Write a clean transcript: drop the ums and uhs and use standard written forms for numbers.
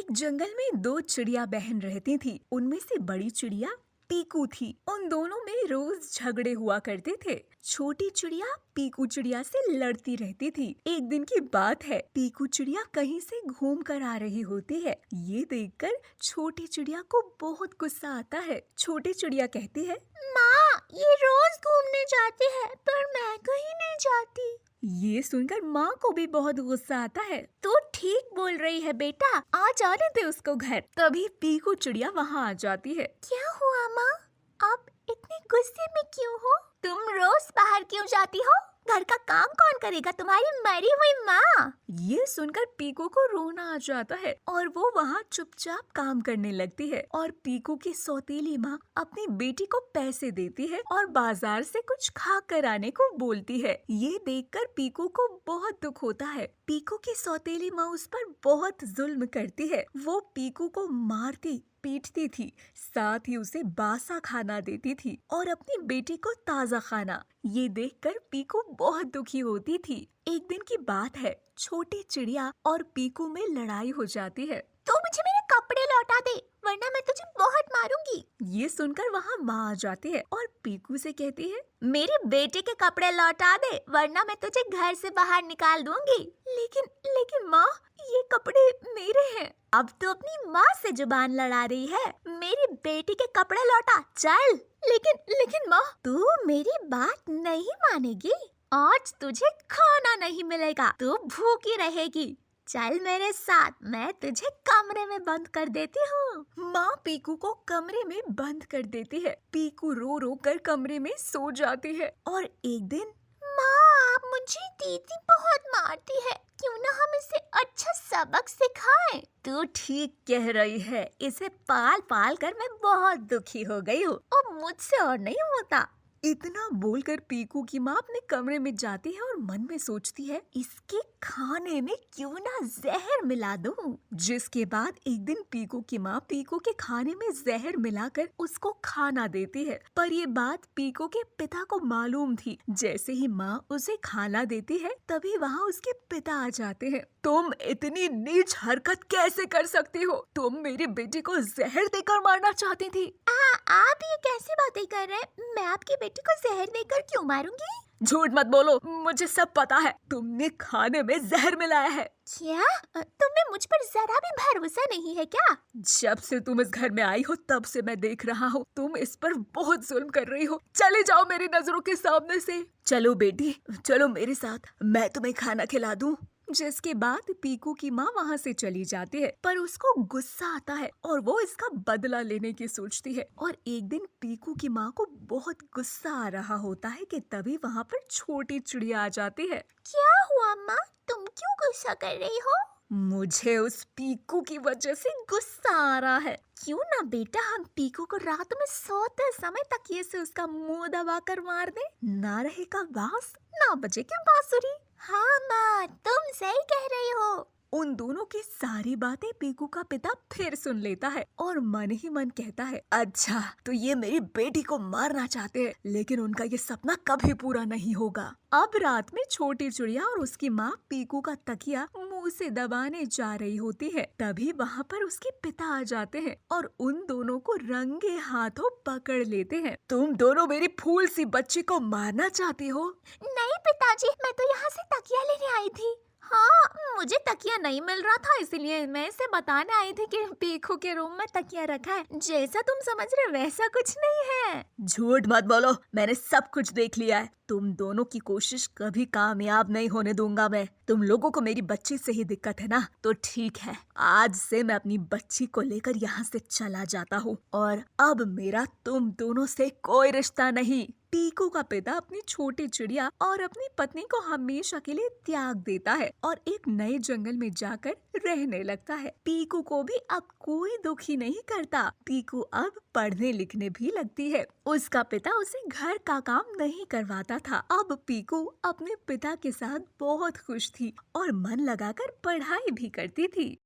एक जंगल में दो चिड़िया बहन रहती थी। उनमें से बड़ी चिड़िया पीकू थी। उन दोनों में रोज झगड़े हुआ करते थे। छोटी चिड़िया पीकू चिड़िया से लड़ती रहती थी। एक दिन की बात है, पीकू चिड़िया कहीं से घूम कर आ रही होती है। ये देखकर छोटी चिड़िया को बहुत गुस्सा आता है। छोटी चिड़िया कहती है, माँ, ये रोज घूमने जाती है पर मैं कहीं नहीं जाती। ये सुनकर माँ को भी बहुत गुस्सा आता है। तू ठीक बोल रही है बेटा, आ जाने दे उसको घर। तभी पीकू चिड़िया वहाँ आ जाती है। क्या हुआ माँ? आप इतने गुस्से में क्यों हो? तुम रोज बाहर क्यों जाती हो? घर का काम कौन करेगा, तुम्हारी मरी हुई माँ? ये सुनकर पीकू को रोना आ जाता है और वो वहाँ चुपचाप काम करने लगती है। और पीकू की सौतेली माँ अपनी बेटी को पैसे देती है और बाजार से कुछ खा कर आने को बोलती है। ये देखकर पीकू को बहुत दुख होता है। पीकू की सौतेली माँ उस पर बहुत जुल्म करती है। वो पीकू को मारती पीटती थी, साथ ही उसे बासा खाना देती थी और अपनी बेटी को ताजा खाना। ये देखकर पीकू बहुत दुखी होती थी। एक दिन की बात है, छोटी चिड़िया और पीकू में लड़ाई हो जाती है। तो मुझे मेरे कपड़े लौटा दे, वरना मैं तुझे बहुत मारूंगी। ये सुनकर वहाँ माँ आ जाती है और पीकू से कहती है, मेरी बेटे के कपड़े लौटा दे, वरना मैं तुझे घर से बाहर निकाल दूंगी। लेकिन माँ, ये कपड़े मेरे हैं। अब तो अपनी माँ से जुबान लड़ा रही है। मेरी बेटी के कपड़े लौटा, चल। लेकिन माँ, तू मेरी बात नहीं मानेगी। आज तुझे खाना नहीं मिलेगा, तू भूखी रहेगी। चल मेरे साथ, मैं तुझे कमरे में बंद कर देती हूँ। माँ पीकू को कमरे में बंद कर देती है। पीकू रो रो कर कमरे में सो जाती है। और एक दिन, माँ, मुझे दीदी बहुत मारती है, क्यों ना हम इसे अच्छा सबक सिखाएं? तू ठीक कह रही है, इसे पाल पाल कर मैं बहुत दुखी हो गई हूँ। और मुझसे और नहीं होता। इतना बोलकर पीकू की माँ अपने कमरे में जाती है और मन में सोचती है, इसके खाने में क्यों ना जहर मिला दूं। जिसके बाद एक दिन पीकू की माँ पीकू के खाने में जहर मिलाकर उसको खाना देती है। पर ये बात पीकू के पिता को मालूम थी। जैसे ही माँ उसे खाना देती है, तभी वहाँ उसके पिता आ जाते हैं। तुम इतनी नीच हरकत कैसे कर सकती हो? तुम मेरी बेटी को जहर देकर मारना चाहती थी। आप ये कैसी बातें कर रहे हैं? मैं आपकी बेटी को जहर देकर क्यों मारूंगी? झूठ मत बोलो, मुझे सब पता है। तुमने खाने में जहर मिलाया है। क्या? तुम्हें मुझ पर जरा भी भरोसा नहीं है क्या? जब से तुम इस घर में आई हो तब से मैं देख रहा हूँ, तुम इस पर बहुत जुल्म कर रही हो। चले जाओ मेरी नजरों के सामने से। चलो बेटी, चलो मेरे साथ, मैं तुम्हें खाना खिला दूँ। जिसके बाद पीकू की माँ वहाँ से चली जाती है, पर उसको गुस्सा आता है और वो इसका बदला लेने की सोचती है। और एक दिन पीकू की माँ को बहुत गुस्सा आ रहा होता है कि तभी वहाँ पर छोटी चिड़िया आ जाती है। क्या हुआ माँ? तुम क्यों गुस्सा कर रही हो? मुझे उस पीकू की वजह से गुस्सा आ रहा है। क्यों ना बेटा, हम पीकू को रात में सोते समय तकिए से उसका मुंह दबाकर मार दे। ना रहेगा बांस, ना बजेगी बांसुरी। हाँ माँ, तुम सही कह रही हो। उन दोनों की सारी बातें पीकू का पिता फिर सुन लेता है और मन ही मन कहता है, अच्छा तो ये मेरी बेटी को मारना चाहते हैं, लेकिन उनका ये सपना कभी पूरा नहीं होगा। अब रात में छोटी चिड़िया और उसकी माँ पीकू का तकिया मुंह से दबाने जा रही होती है। तभी वहाँ पर उसके पिता आ जाते हैं और उन दोनों को रंगे हाथों पकड़ लेते हैं। तुम दोनों मेरी फूल सी बच्ची को मारना चाहती हो? नहीं पिताजी, मैं तो यहाँ से तकिया लेने आई थी। हाँ, मुझे तकिया नहीं मिल रहा था, इसलिए मैं इसे बताने आई थी कि पीकू के रूम में तकिया रखा है। जैसा तुम समझ रहे वैसा कुछ नहीं है। झूठ मत बोलो, मैंने सब कुछ देख लिया है। तुम दोनों की कोशिश कभी कामयाब नहीं होने दूंगा मैं। तुम लोगों को मेरी बच्ची से ही दिक्कत है ना? तो ठीक है, आज से मैं अपनी बच्ची को लेकर यहाँ से चला जाता हूँ और अब मेरा तुम दोनों से कोई रिश्ता नहीं। पीकू का पिता अपनी छोटी चिड़िया और अपनी पत्नी को हमेशा के लिए त्याग देता है और एक नए जंगल में जाकर रहने लगता है। पीकू को भी अब कोई दुखी नहीं करता। पीकू अब पढ़ने लिखने भी लगती है। उसका पिता उसे घर का काम नहीं करवाता था। अब पीकू अपने पिता के साथ बहुत खुश थी और मन लगाकर पढ़ाई भी करती थी।